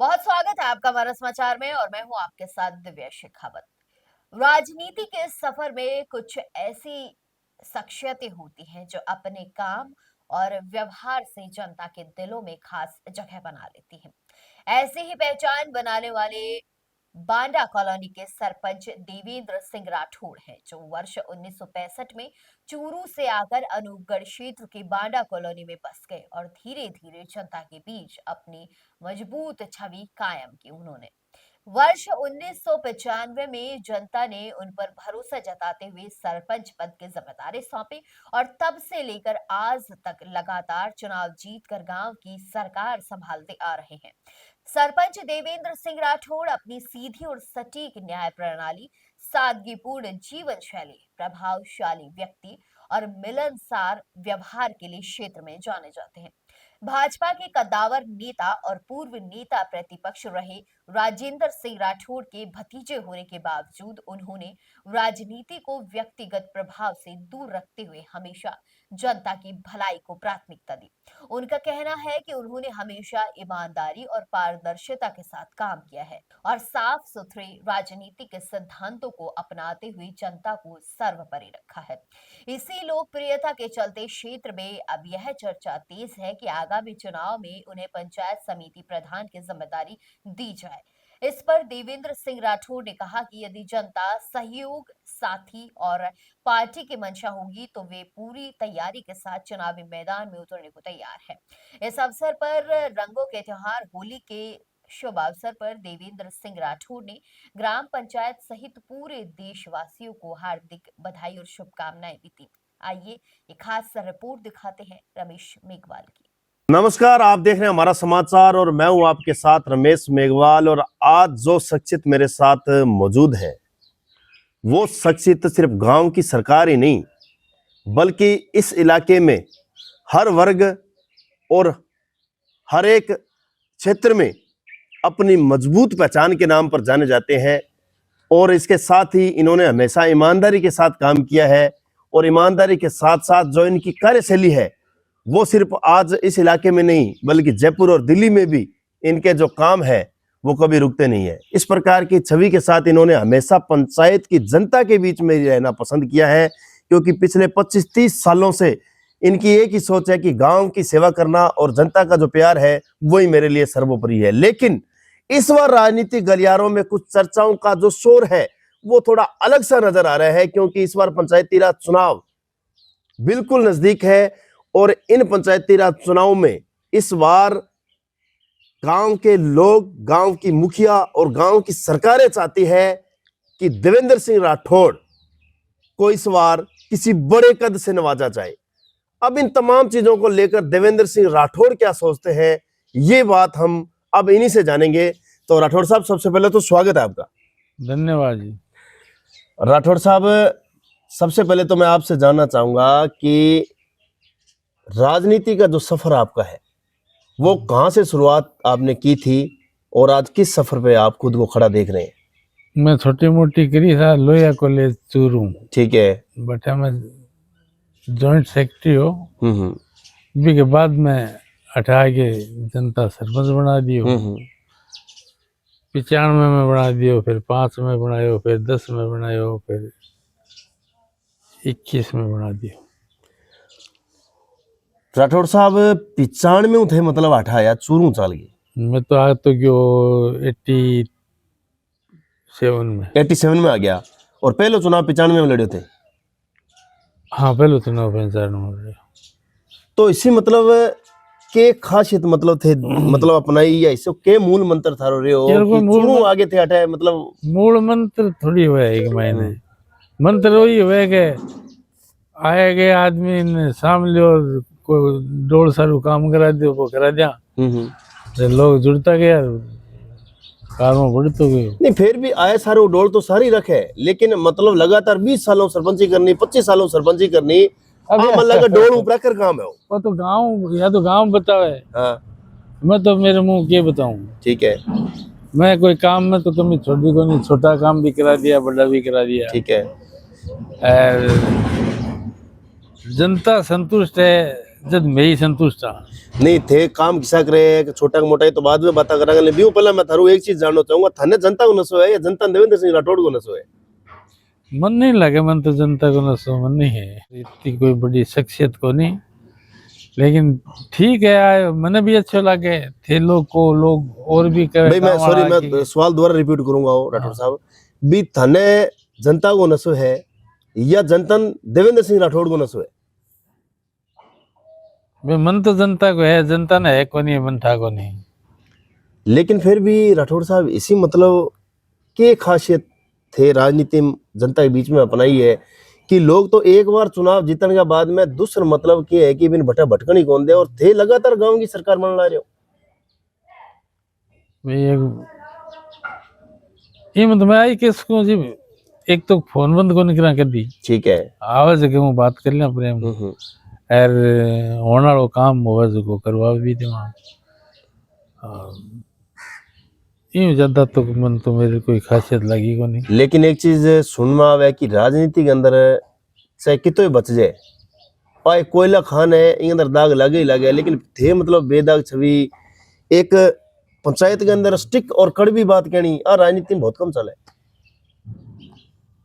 बहुत स्वागत है आपका हमारा समाचार में और मैं हूं आपके साथ दिव्या शेखावत। राजनीति के सफर में कुछ ऐसी शख्सियतें होती हैं जो अपने काम और व्यवहार से जनता के दिलों में खास जगह बना लेती हैं। ऐसे ही पहचान बनाने वाले बांडा कॉलोनी के सरपंच देवेंद्र सिंह राठौड़ हैं, जो वर्ष 1965 में चूरू से आकर अनूपगढ़ क्षेत्र की बांडा कॉलोनी में बस गए और धीरे धीरे जनता के बीच अपनी मजबूत छवि कायम की उन्होंने। वर्ष 1995 में जनता ने उन पर भरोसा जताते हुए सरपंच पद की जिम्मेदारी सौंपी और तब से लेकर आज तक लगातार चुनाव जीतकर गांव की सरकार संभालते आ रहे हैं। सरपंच देवेंद्र सिंह राठौड़ अपनी सीधी और सटीक न्याय प्रणाली, सादगीपूर्ण जीवन शैली, प्रभावशाली व्यक्ति और मिलनसार व्यवहार के लिए क्षेत्र में जाने जाते हैं। भाजपा के कद्दावर नेता और पूर्व नेता प्रतिपक्ष रहे राजेंद्र सिंह राठौड़ के भतीजे होने के बावजूद उन्होंने राजनीति को व्यक्तिगत प्रभाव से दूर रखते हुए हमेशा जनता की भलाई को प्राथमिकता दी। उनका कहना है कि उन्होंने हमेशा ईमानदारी और पारदर्शिता के साथ काम किया है और साफ सुथरे राजनीतिक सिद्धांतों को अपनाते हुए जनता को सर्वोपरि रखा है। इसी लोकप्रियता के चलते क्षेत्र में अब यह चर्चा तेज है कि आगामी चुनाव में उन्हें पंचायत समिति प्रधान की जिम्मेदारी दी जाए। इस पर देवेंद्र सिंह राठौड़ ने कहा कि यदि जनता सहयोग, साथी और पार्टी की मंशा होगी तो वे पूरी तैयारी के साथ चुनावी मैदान में उतरने को तैयार है। इस अवसर पर रंगों के त्योहार होली के शुभ अवसर पर देवेंद्र सिंह राठौड़ ने ग्राम पंचायत सहित पूरे देशवासियों को हार्दिक बधाई और शुभकामनाएं भी दी। आइए एक खास रिपोर्ट दिखाते हैं रमेश मेघवाल की। नमस्कार, आप देख रहे हैं हमारा समाचार और मैं हूं आपके साथ रमेश मेघवाल। और आज जो शख्सियत मेरे साथ मौजूद है वो शख्सियत सिर्फ गांव की सरकार ही नहीं बल्कि इस इलाके में हर वर्ग और हर एक क्षेत्र में अपनी मजबूत पहचान के नाम पर जाने जाते हैं। और इसके साथ ही इन्होंने हमेशा ईमानदारी के साथ काम किया है और ईमानदारी के साथ साथ जो इनकी कार्यशैली है वो सिर्फ आज इस इलाके में नहीं बल्कि जयपुर और दिल्ली में भी इनके जो काम है वो कभी रुकते नहीं है। इस प्रकार की छवि के साथ इन्होंने हमेशा पंचायत की जनता के बीच में रहना पसंद किया है, क्योंकि पिछले 25-30 सालों से इनकी एक ही सोच है कि गांव की सेवा करना और जनता का जो प्यार है वही मेरे लिए सर्वोपरि है। लेकिन इस बार राजनीतिक गलियारों में कुछ चर्चाओं का जो शोर है वो थोड़ा अलग सा नजर आ रहा है, क्योंकि इस बार पंचायती राज चुनाव बिल्कुल नजदीक है और इन पंचायती राज चुनाव में इस बार गांव के लोग, गांव की मुखिया और गांव की सरकारें चाहती है कि देवेंद्र सिंह राठौड़ को इस बार किसी बड़े कद से नवाजा जाए। अब इन तमाम चीजों को लेकर देवेंद्र सिंह राठौड़ क्या सोचते हैं ये बात हम अब इन्हीं से जानेंगे। तो राठौड़ साहब, सबसे पहले तो स्वागत है आपका। धन्यवाद जी। राठौड़ साहब, सबसे पहले तो मैं आपसे जानना चाहूंगा कि राजनीति का जो सफर आपका है वो कहाँ से शुरुआत आपने की थी और आज किस सफर पे आप खुद को खड़ा देख रहे हैं? मैं छोटी मोटी करी था लोहिया कॉलेज चूरू। ठीक है। बटा मैं जॉइंट सेक्रेटरी हो। भी के बाद में हटा के जनता सरपंच बना दियो। 95 में बना दियो, फिर 5 में बनायो, फिर 10 में बनायो, फिर 21 में बना दियो। राठौड़ साहब 95 में थे, मतलब हटाया चूरू चाल गए। मैं तो आ तो गयो 87 में आ गया। और पहले चुनाव 95 में लड़े थे? हाँ, पहले चुनाव 95 में लड़े। तो इसी मतलब के खासियत मतलब थे, मतलब अपनाई या इससे के मूल मंत्र था रे हो कि चूरू आगे थे हटाए? मतलब मूल मंत्र थोड़ी हुआ है एक महीने। मंत्र वही हुआ कि आए गए आदमी ने सामने और को डोल सारू काम करा दियो, वो करा दिया। लोग जुड़ता गया, कारों बढ़तो गयो। नहीं, फिर भी आए सारे डोल तो सारी रखे, लेकिन मतलब लगातार 20 सालों सरपंची करनी, 25 सालों सरपंची करनी, मतलब का डोल ऊपर कर काम है वो तो गांव या तो गांव बतावे। हाँ, मैं तो मेरे मुंह के बताऊं। ठीक है। मैं कोई काम में तो कमी छोटी को नहीं, छोटा काम भी करा दिया, बड़ा भी करा दिया। ठीक है। जनता संतुष्ट है, जब मैं ही संतुष्ट था। नहीं थे काम किसा करे छोटा मोटा तो बाद में बात करेंगे बीऊ पहले मैं थारू एक चीज जानना चाहूंगा थाने जनता को नशो है या जनता देवेंद्र सिंह राठौड़ को नशो है? मन नहीं लगे, मन तो जनता को नशो मन नहीं है, इतनी कोई बड़ी शख्सियत को नहीं, लेकिन ठीक है मैंने भी अच्छे लगे थे लोग को, लोग और भी कहे भाई मैं सॉरी मैं कि सवाल दोबारा रिपीट करूंगा राठौड़ साहब भी थाने जनता को नशो है या जनता देवेंद्र सिंह राठौड़ को नशो है? भाई मन तो जनता को है, जनता ने है को नहीं, मन था को नहीं। लेकिन फिर भी राठौड़ साहब इसी मतलब के खासियत थे राजनीति में जनता के बीच में अपनाई है कि लोग तो एक बार चुनाव जीतने के बाद में दूसरा मतलब के है कि बिन भट्टा भटकनी कौन दे और थे लगातार गांव की सरकार बन ला रहे हो। भाई ये मतलब मैं आई किसको जी, एक तो फोन बंद को निकला कर दी, ठीक है आवाज के मैं बात कर लिया प्रेम और होने वाला काम होगा जो करवा भी दे वहाँ। यूं ज्यादा तो मन तो मेरी कोई खासियत लगी को नहीं। लेकिन एक चीज सुनना आवे कि राजनीति के अंदर चाहे कितो बच जाए पाए कोयला खान है इन अंदर दाग लगे ही लगे लेकिन थे मतलब बेदाग छवि एक पंचायत के अंदर स्टिक और कड़वी बात कहनी आ राजनीति में बहुत कम चले।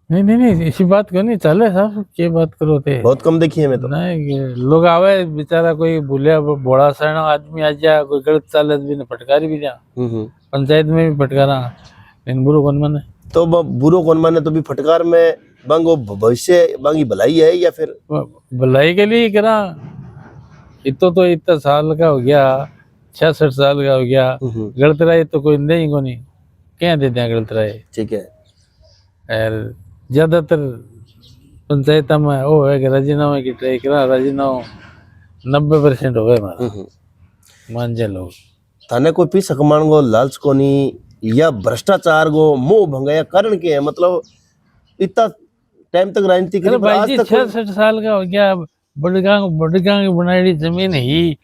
नहीं नहीं नहीं इसी बात को नहीं चले साहब, क्या बात करो थे बहुत कम देखी है मैं तो। नहीं लोग आवे बेचारा कोई भूलिया बड़ा सैना आदमी आ जाए कोई गलत चाले भी ने फटकारी भी जा, पंचायत में भी फटकारा, लेकिन बुरो कौन माने। तो बुरो कौन माने तो भी फटकार में बांगो भविष्य बांगी भलाई है या फिर भलाई के लिए करा। तो इतना साल का हो गया, 66 साल का हो गया, गलत राय तो कोई नहीं को नहीं क्या देते हैं गलत राय। ठीक है और ज्यादातर पंचायत में वो है कि राजीनामा की ट्राई करा, राजीनामा 90% हो गए हमारा मान जाए लोग। थाने कोई पी सकमान गो लालच को नहीं या भ्रष्टाचार गो मोह भंगाया कारण के है मतलब इतना टाइम तक राजनीति करी भाई जी 66 साल का हो गया, बड़गांव बनाई जमीन ही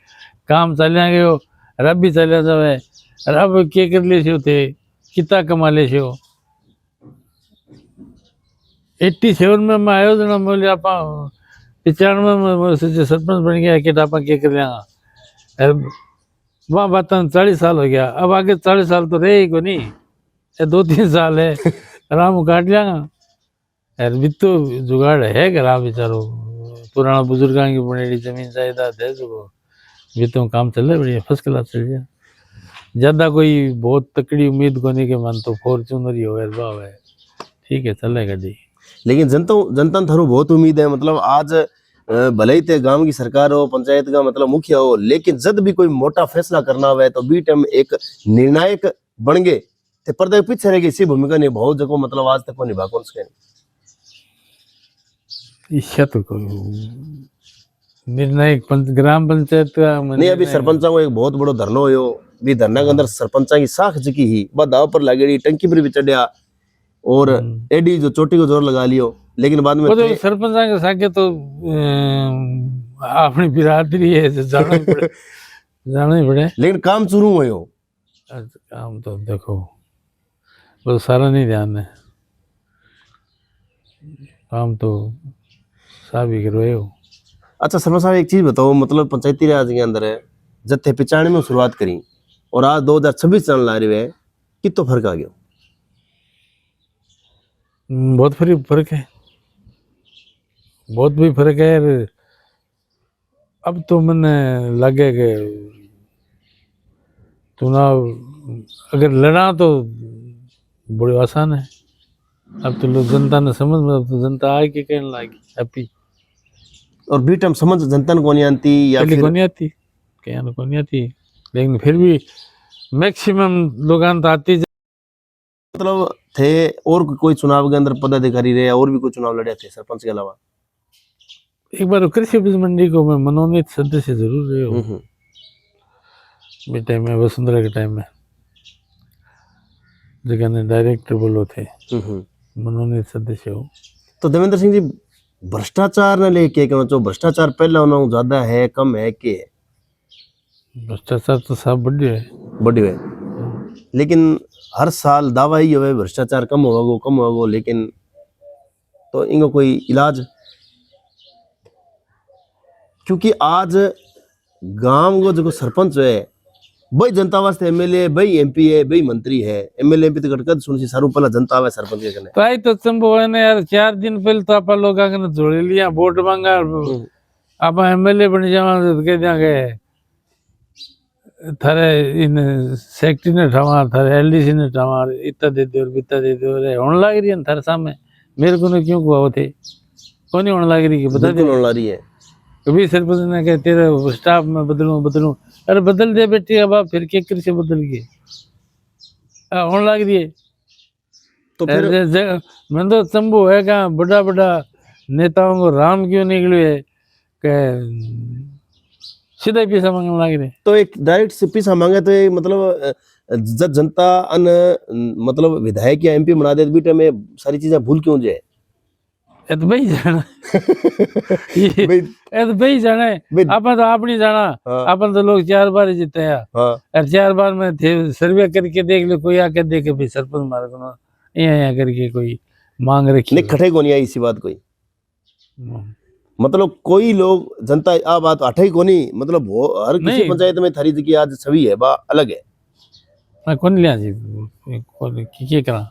काम चलिया गयो, रब भी चलिया जावे, रब के कर ले थे कितना कमा ले 87 में मैं आयो जना बोले आप 95 में सरपंच बन गया कि आप क्या कर लेंगा वहाँ बात 40 साल हो गया, अब आगे 40 साल तो रहे ही को नहीं, 2-3 साल है आराम काट लिया। यार भी तो जुगाड़ है करा बेचारो, पुराना बुजुर्गों की बनेड़ी जमीन जायदाद है जो भी तो काम चल रहा बढ़िया फर्स्ट क्लास चल जाए, ज्यादा कोई बहुत तकड़ी उम्मीद को नहीं के मन तो फॉर्चूनर ही हो है, ठीक है चलेगा जी। लेकिन जनता थारू बहुत उम्मीद है मतलब आज भले ही ते गांव की सरकार हो पंचायत का मतलब मुखिया हो लेकिन जब भी कोई मोटा फैसला करना हुआ तो बी टाइम एक निर्णायक बन गए ते पर्दे पीछे रह गई इसी भूमिका निभाओ जो मतलब आज तक को निभा कौन सके इच्छा तो निर्णायक ग्राम पंचायत का नहीं। अभी सरपंचा को एक बहुत बड़ो धरना हो भी धरना के अंदर सरपंचा की साख जकी ही दाव पर लगेड़ी टंकी पर भी चढ़िया और एडी जो चोटी को जोर लगा लियो लेकिन बाद में तो सरपंच के साके तो अपनी बिरादरी है जाना ही पड़े लेकिन काम शुरू हो काम तो देखो वो सारा नहीं ध्यान है, काम तो साहब ही करवाए हो। अच्छा सरपंच साहब एक चीज बताओ मतलब पंचायती राज के अंदर है जब थे 95 में शुरुआत करी और आज 2026 चल ला रही है कितो फर्क आ गया? बहुत फर्क है, बहुत भी फर्क है। अब तो मैंने लगे कि चुनाव अगर लड़ा तो बड़ी आसान है, अब तो लोग जनता ने समझ में अब तो जनता आए के कहने लगी हैप्पी और बी टाइम समझ जनता को नहीं आती या फिर को नहीं आती कहने को नहीं आती, लेकिन फिर भी मैक्सिमम लोग आती मतलब थे और कोई चुनाव के अंदर पदाधिकारी रहे और भी कोई चुनाव लड़े थे सरपंच के अलावा? एक बार कृषि उपज मंडी को मैं मनोनीत सदस्य जरूर रहे हूँ टाइम में, वसुंधरा के टाइम में जगह ने डायरेक्टर बोलो थे मनोनीत सदस्य हो। तो देवेंद्र सिंह जी भ्रष्टाचार ने लेके कहना चाहो भ्रष्टाचार पहले उन्होंने ज्यादा है कम है के? भ्रष्टाचार तो सब बड़ी है लेकिन हर साल दावा ही है भ्रष्टाचार कम होगा लेकिन तो इनको कोई इलाज क्योंकि आज गांव को जो सरपंच है भाई जनता वास्ते एमएलए भाई एमपी है भाई मंत्री है एमएलए एमपी तो कटकद सुनसी सारू पहला जनता आवे सरपंच के कने ताई तो संभव है ना यार 4 दिन पहले तो आप लोग ने जोड़ लिया वोट मांगा आप एमएलए बन जावा तो कह देंगे थारे इन सेक्रेटरी ने ठावा थारे एलडीसी ने ठावा इतना दे दो बिता दे दो रे होने लग रही है थारे सामने मेरे को ने क्यों हुआ थे कौन नहीं होने लग रही कि बता दे बिल्कुल होने रही है कभी सरपंच ने कहा तेरे स्टाफ में बदलूं अरे बदल दे बेटी अब आप फिर क्या कर से बदल गए होने लग रही है तो फिर मैं तो संभव है क्या बड़ा बड़ा नेताओं को राम क्यों निकले है कि सीधा ही पैसा मांगने लग रहे तो एक डायरेक्ट से पैसा मांगे तो ये मतलब जब जनता अन मतलब विधायक या एमपी बना दे तो बेटा में सारी चीजें भूल क्यों जाए ये तो भाई जाना भाई ये तो भाई जाना है अपन तो आप नहीं जाना हाँ। अपन तो लोग 4 बार जीते हैं हाँ और 4 बार में थे सर्वे करके देख लो कोई आके देखे भाई सरपंच मारे को यहाँ करके कोई मांग रखी नहीं खटे को नहीं आई इसी बात कोई मतलब कोई लोग जनता आ बात अठे ही को नहीं मतलब वो हर किसी नहीं। पंचायत में थारी की आज छवि है बा अलग है मैं कौन लिया जी क्या करा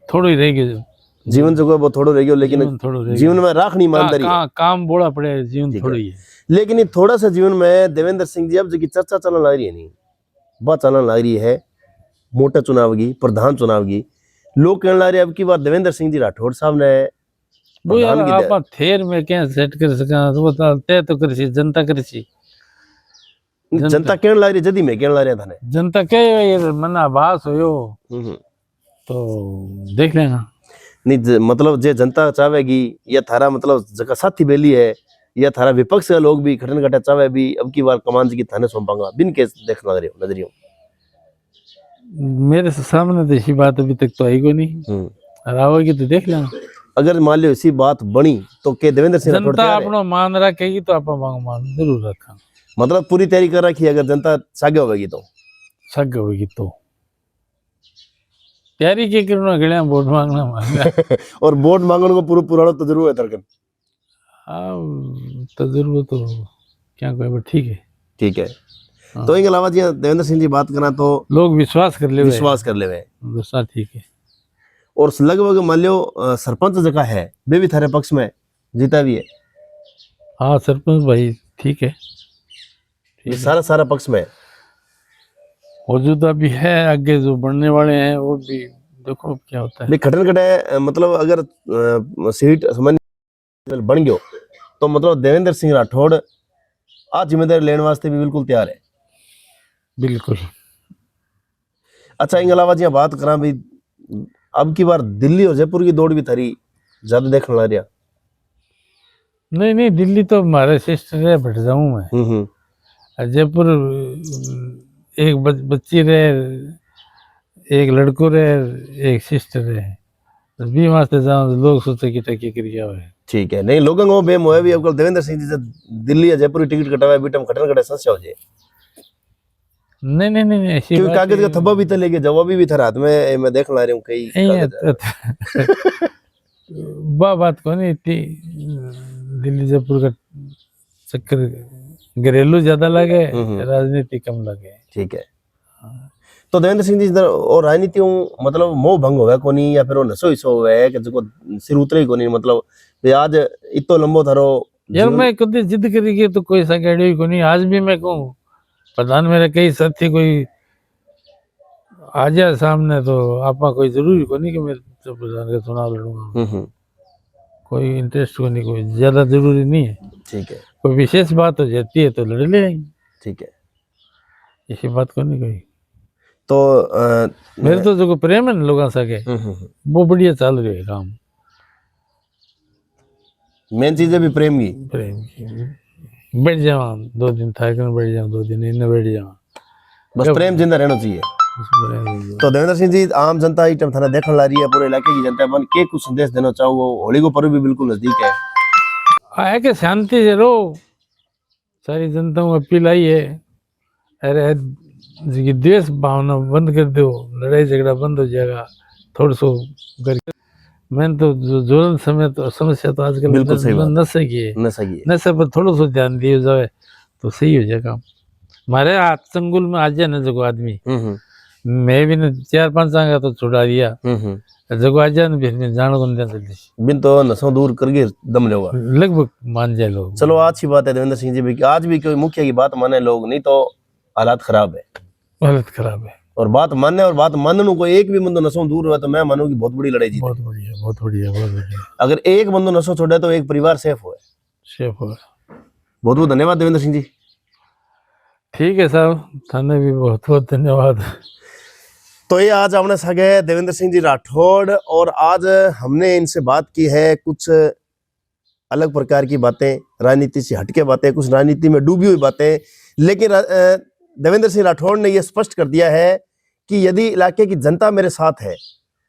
थोड़ा ही रह गया जीवन जो वो थोड़ा रह गयो लेकिन जीवन थोड़ा रह जीवन में राखनी ईमानदारी है। काम बोला पड़े जीवन थोड़ा ही है लेकिन ये थोड़ा सा जीवन में देवेंद्र सिंह जी अब जो की चर्चा चलने लग रही है नहीं बात चलने लग रही है मोटा चुनाव की प्रधान चुनाव की लोग कहने लग रहे अब की बार देवेंद्र सिंह जी राठौड़ साहब ने वो यार प्रधान की आप थेर में क्या सेट कर सका तो तय तो कर जनता कर जनता कहने लग रही जदी में कहने लग रहा था ने जनता के ये मन आभास हो तो देख लेना नहीं मतलब जे जनता चाहेगी या थारा मतलब जगह साथी बेली है या थारा विपक्ष के लोग भी खटन घटा चाहे भी अब की बार कमान जी की थाने सौंपांगा बिन के देखना लग रहे हो नजरियों मेरे सामने तो ऐसी बात अभी तक तो आई को नहीं और आओगी तो देख लेना अगर मान लो ऐसी बात बनी तो के देवेंद्र सिंह राठौड़ जनता तैयार है? अपना मान रखेगी तो आप मान जरूर रखा मतलब पूरी तैयारी कर रखी है अगर जनता सागे होगी तो सग होगी तो तैयारी के करना गया वोट मांगना मांगा और वोट मांगने को पूरा पुराना तो जरूर है तरकन तजुर्बा तो क्या कोई ठीक है ठीक है हाँ। तो इनके अलावा जी देवेंद्र सिंह जी बात करना तो लोग विश्वास कर ले विश्वास कर ले वे दूसरा ठीक है और लगभग मान लो सरपंच जगह है वे भी थारे पक्ष में जीता भी है हाँ सरपंच भाई ठीक है ये सारा पक्ष में है। मौजूदा भी है आगे जो बनने वाले हैं वो भी देखो क्या होता है नहीं खटन कटे मतलब अगर सीट सामान्य बन गयो तो मतलब देवेंद्र सिंह राठौड़ आज जिम्मेदारी लेने वास्ते भी बिल्कुल तैयार है बिल्कुल अच्छा इनके अलावा जी बात करा भी अब की बार दिल्ली और जयपुर की दौड़ भी थारी ज्यादा देखने लग रहा नहीं दिल्ली तो हमारे सिस्टर है बैठ जाऊं मैं और जयपुर एक बच्ची रहे एक लड़को रहे एक सिस्टर रहे भी वास्ते जाऊं लोग सोचे कि टकी क्रिया है ठीक है नहीं लोगों को बेम होए भी अब कल देवेंद्र सिंह जी से दिल्ली या जयपुर की टिकट कटावे बीटम खटन कटे समस्या हो जाए नहीं ऐसी क्योंकि कागज का थब्बा भी तो लेके जवाब भी था रात में मैं देख ला रही हूँ कई बात को नहीं इतनी दिल्ली जयपुर का चक्कर घरेलू ज्यादा लगे राजनीति कम लगे ठीक है तो देवेंद्र सिंह जी इधर और राजनीति मतलब मोह भंग होगा कोनी या फिर वो नशो हिस्सो हुआ है कि जो सिर उतरे ही कोनी मतलब आज इतो लंबो थारो यार मैं कभी जिद करी तो कोई सा गाड़ी को नहीं आज भी मैं कहूँ प्रधान मेरे कई साथी कोई आ जाए सामने तो आपा कोई जरूरी को नहीं कि मैं प्रधान का चुनाव लड़ूंगा कोई इंटरेस्ट को नहीं कोई ज्यादा जरूरी नहीं है ठीक है कोई विशेष बात हो जाती है तो लड़ लेंगे ठीक है इसी बात को नहीं कोई तो मेरे तो जो प्रेम है ना लोगों से वो बढ़िया चल रही है काम मेन चीज है भी प्रेम की बैठ जावा 2 दिन था बैठ जाओ 2 दिन इन्हें बैठ जावा बस प्रेम जिंदा रहना चाहिए तो देवेंद्र सिंह जी आम जनता ही थाना देखने ला रही है पूरे इलाके की जनता बन के कुछ संदेश देना चाहो होली को पर्व भी बिल्कुल नजदीक है आया कि शांति से रहो सारी जनता को अपील आई है अरे द्वेष भावना बंद कर दो लड़ाई झगड़ा बंद हो जाएगा थोड़ा सो करके मैंने तो ज्वलन समय तो समस्या तो आजकल नशे की है नशे पर थोड़ा सा ध्यान दिया जाए तो सही हो जाएगा हमारे हाथ चंगुल में आ जाए ना जो आदमी, मैं भी न 4-5 आएगा तो छुड़ा दिया, जगो आ जाए ना फिर मैं जान को नहीं जल्दी बिन तो नशों दूर करके दम लेगा। लगभग मान जाए लोग। चलो अच्छी बात है देवेंद्र सिंह जी भी कि आज भी कोई मुखिया की बात माने लोग, नहीं तो हालात खराब है। हालत खराब है, और बात मानने और बात मानने को एक भी बंदो नशों दूर हुआ तो मैं मानूं कि बहुत बड़ी लड़ाई जीते। बहुत बढ़िया, बहुत बढ़िया, बहुत बढ़िया। अगर एक बंदो नशों छोड़े तो एक परिवार सेफ हो। शेफ हो। बहुत बहुत धन्यवाद देवेंद्र सिंह जी। ठीक है साहब, थाने भी बहुत बहुत धन्यवाद। तो ये आज हमने सगे देवेंद्र सिंह जी राठौड़, और आज हमने इनसे बात की है कुछ अलग प्रकार की बातें, राजनीति से हटके बातें, कुछ राजनीति में डूबी हुई बातें। लेकिन देवेंद्र सिंह राठौड़ ने यह स्पष्ट कर दिया है कि यदि इलाके की जनता मेरे साथ है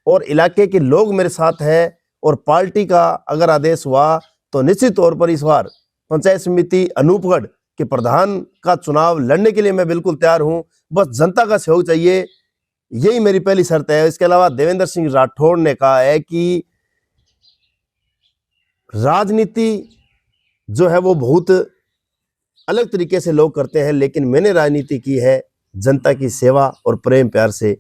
और इलाके के लोग मेरे साथ है और पार्टी का अगर आदेश हुआ तो निश्चित तौर पर इस बार पंचायत समिति अनूपगढ़ के प्रधान का चुनाव लड़ने के लिए मैं बिल्कुल तैयार हूं। बस जनता का सहयोग चाहिए, यही मेरी पहली शर्त है। इसके अलावा देवेंद्र सिंह राठौड़ ने कहा है कि राजनीति जो है वो बहुत अलग तरीके से लोग करते हैं, लेकिन मैंने राजनीति की है जनता की सेवा और प्रेम प्यार से,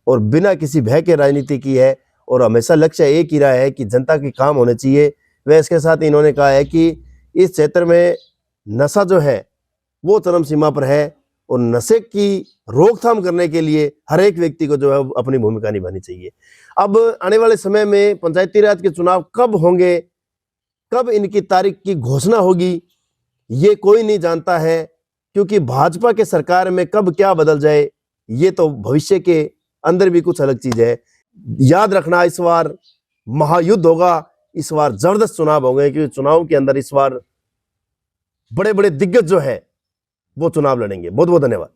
और बिना किसी भय के राजनीति की है, और हमेशा लक्ष्य एक ही रहा है कि जनता के काम होने चाहिए। वह इसके साथ इन्होंने कहा है कि इस क्षेत्र में नशा जो है वो चरम सीमा पर है, और नशे की रोकथाम करने के लिए हर एक व्यक्ति को जो है अपनी भूमिका निभानी चाहिए। अब आने वाले समय में पंचायती राज के चुनाव कब होंगे, कब इनकी तारीख की घोषणा होगी, ये कोई नहीं जानता है, क्योंकि भाजपा के सरकार में कब क्या बदल जाए ये तो भविष्य के अंदर भी कुछ अलग चीज है। याद रखना, इस बार महायुद्ध होगा, इस बार जबरदस्त चुनाव होंगे, क्योंकि चुनाव के अंदर इस बार बड़े बड़े दिग्गज जो है वो चुनाव लड़ेंगे। बहुत बहुत धन्यवाद।